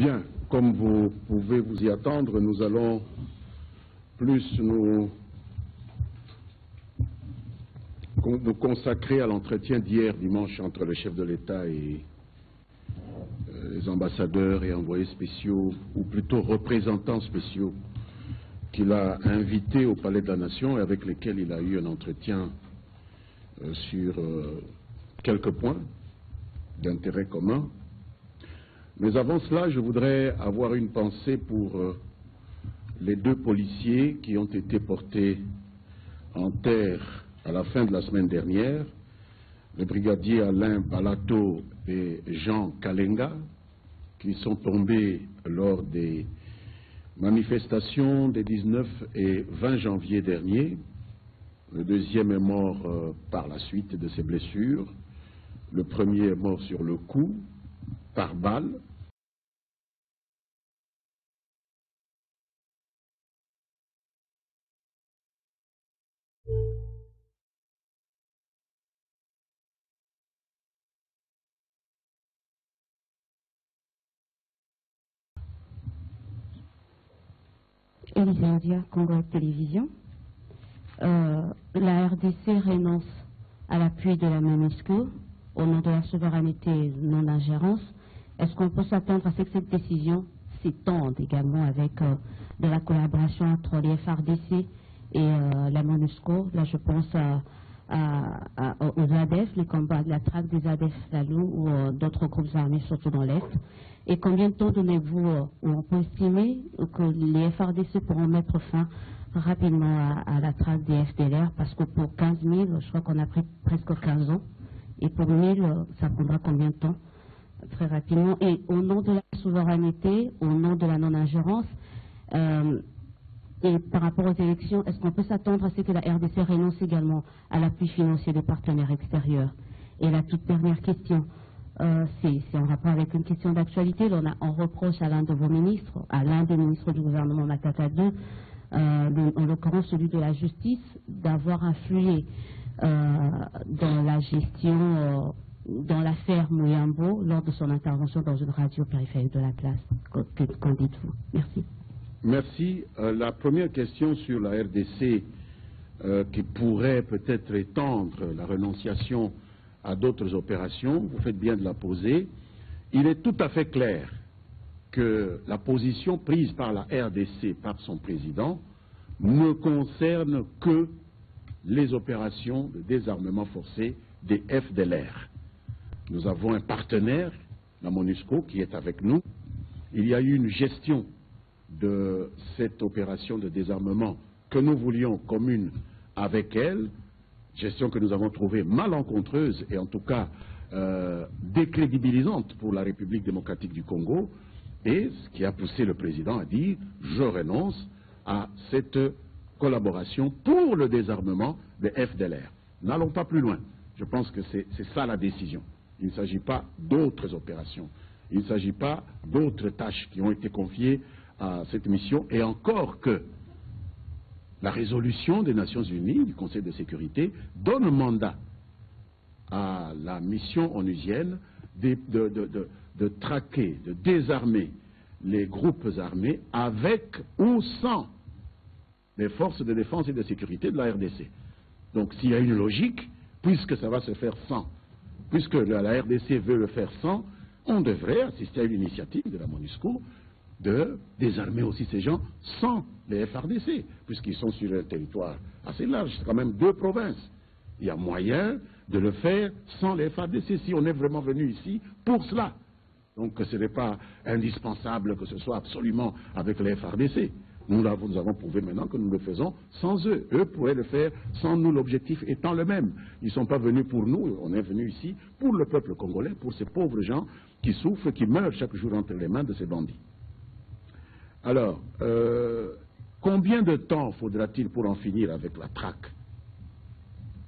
Bien, comme vous pouvez vous y attendre, nous allons plus nous consacrer à l'entretien d'hier dimanche entre le chef de l'État et les ambassadeurs et envoyés spéciaux, ou plutôt représentants spéciaux, qu'il a invités au Palais de la Nation et avec lesquels il a eu un entretien sur quelques points d'intérêt commun. Mais avant cela, je voudrais avoir une pensée pour les deux policiers qui ont été portés en terre à la fin de la semaine dernière, le brigadier Alain Balato et Jean Kalenga, qui sont tombés lors des manifestations des 19 et 20 janvier dernier. Le deuxième est mort par la suite de ses blessures. Le premier est mort sur le coup, par balle. Élise India, Congo Télévision. La RDC renonce à l'appui de la MONUSCO au nom de la souveraineté et non-ingérence. Est-ce qu'on peut s'attendre à ce que cette décision s'étende également avec de la collaboration entre les FARDC et la MONUSCO? Là, je pense aux ADF, les combats de la traque des ADF Lalou ou d'autres groupes armés, surtout dans l'Est. Et combien de temps donnez-vous, ou on peut estimer que les FARDC pourront mettre fin rapidement à la traque des FDLR? Parce que pour 15 000, je crois qu'on a pris presque 15 ans. Et pour 1000, ça prendra combien de temps? Très rapidement. Et au nom de la souveraineté, au nom de la non-ingérence, et par rapport aux élections, est-ce qu'on peut s'attendre à ce que la RDC renonce également à l'appui financier des partenaires extérieurs? Et la toute dernière question, c'est en rapport avec une question d'actualité. On reproche à l'un de vos ministres, à l'un des ministres du gouvernement Matata II, en l'occurrence celui de la justice, d'avoir influé dans la gestion, dans l'affaire Mouyambo, lors de son intervention dans une radio périphérique de la place. Qu'en dites-vous? Merci. Merci. La première question sur la RDC qui pourrait peut-être étendre la renonciation à d'autres opérations, vous faites bien de la poser. Il est tout à fait clair que la position prise par la RDC, par son président, ne concerne que les opérations de désarmement forcé des FDLR. Nous avons un partenaire, la MONUSCO, qui est avec nous. Il y a eu une gestion de cette opération de désarmement que nous voulions commune avec elle, gestion que nous avons trouvée malencontreuse et en tout cas décrédibilisante pour la République démocratique du Congo, et ce qui a poussé le président à dire « je renonce à cette collaboration pour le désarmement des FDLR ». N'allons pas plus loin. Je pense que c'est ça la décision. Il ne s'agit pas d'autres opérations. Il ne s'agit pas d'autres tâches qui ont été confiées à cette mission, et encore que la résolution des Nations Unies, du Conseil de sécurité, donne mandat à la mission onusienne de traquer, de désarmer les groupes armés avec ou sans les forces de défense et de sécurité de la RDC. Donc s'il y a une logique, puisque ça va se faire sans, puisque la RDC veut le faire sans, on devrait assister à une initiative de la MONUSCO de désarmer aussi ces gens sans les FARDC, puisqu'ils sont sur un territoire assez large, c'est quand même 2 provinces. Il y a moyen de le faire sans les FARDC si on est vraiment venu ici pour cela. Donc ce n'est pas indispensable que ce soit absolument avec les FARDC. Nous avons prouvé maintenant que nous le faisons sans eux. Eux pourraient le faire sans nous, l'objectif étant le même. Ils ne sont pas venus pour nous, on est venu ici pour le peuple congolais, pour ces pauvres gens qui souffrent, qui meurent chaque jour entre les mains de ces bandits. Alors, combien de temps faudra-t-il pour en finir avec la traque?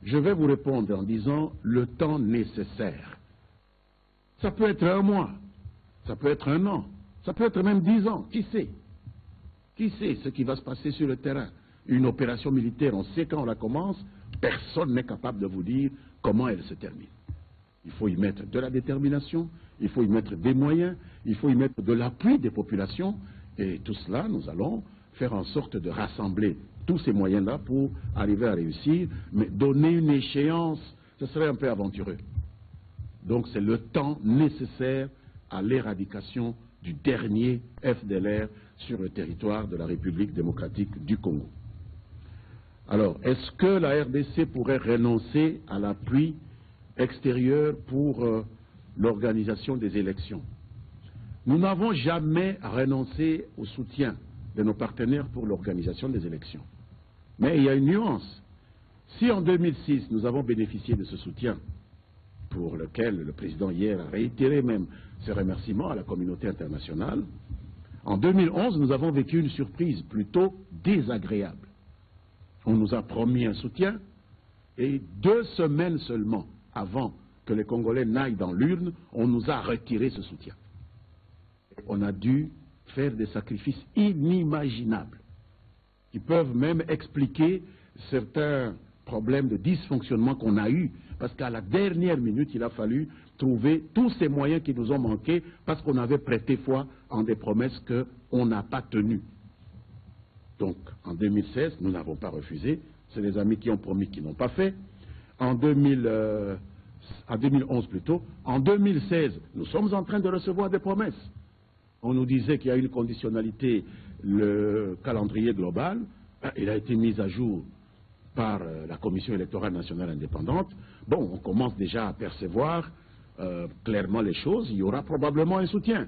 Je vais vous répondre en disant le temps nécessaire. Ça peut être 1 mois, ça peut être 1 an, ça peut être même 10 ans, qui sait? Qui sait ce qui va se passer sur le terrain? Une opération militaire, on sait quand on la commence, personne n'est capable de vous dire comment elle se termine. Il faut y mettre de la détermination, il faut y mettre des moyens, il faut y mettre de l'appui des populations. Et tout cela, nous allons faire en sorte de rassembler tous ces moyens-là pour arriver à réussir, mais donner une échéance, ce serait un peu aventureux. Donc c'est le temps nécessaire à l'éradication du dernier FDLR sur le territoire de la République démocratique du Congo. Alors, est-ce que la RDC pourrait renoncer à l'appui extérieur pour l'organisation des élections? Nous n'avons jamais renoncé au soutien de nos partenaires pour l'organisation des élections. Mais il y a une nuance. Si en 2006, nous avons bénéficié de ce soutien, pour lequel le président hier a réitéré même ses remerciements à la communauté internationale, en 2011, nous avons vécu une surprise plutôt désagréable. On nous a promis un soutien et 2 semaines seulement avant que les Congolais n'aillent dans l'urne, on nous a retiré ce soutien. On a dû faire des sacrifices inimaginables qui peuvent même expliquer certains problèmes de dysfonctionnement qu'on a eus, parce qu'à la dernière minute, il a fallu trouver tous ces moyens qui nous ont manqué parce qu'on avait prêté foi en des promesses qu'on n'a pas tenues. Donc, en 2016, nous n'avons pas refusé. C'est les amis qui ont promis qui n'ont pas fait. En 2011 plutôt. En 2016, nous sommes en train de recevoir des promesses. On nous disait qu'il y a une conditionnalité, le calendrier global. Il a été mis à jour par la Commission électorale nationale indépendante. Bon, on commence déjà à percevoir clairement les choses. Il y aura probablement un soutien.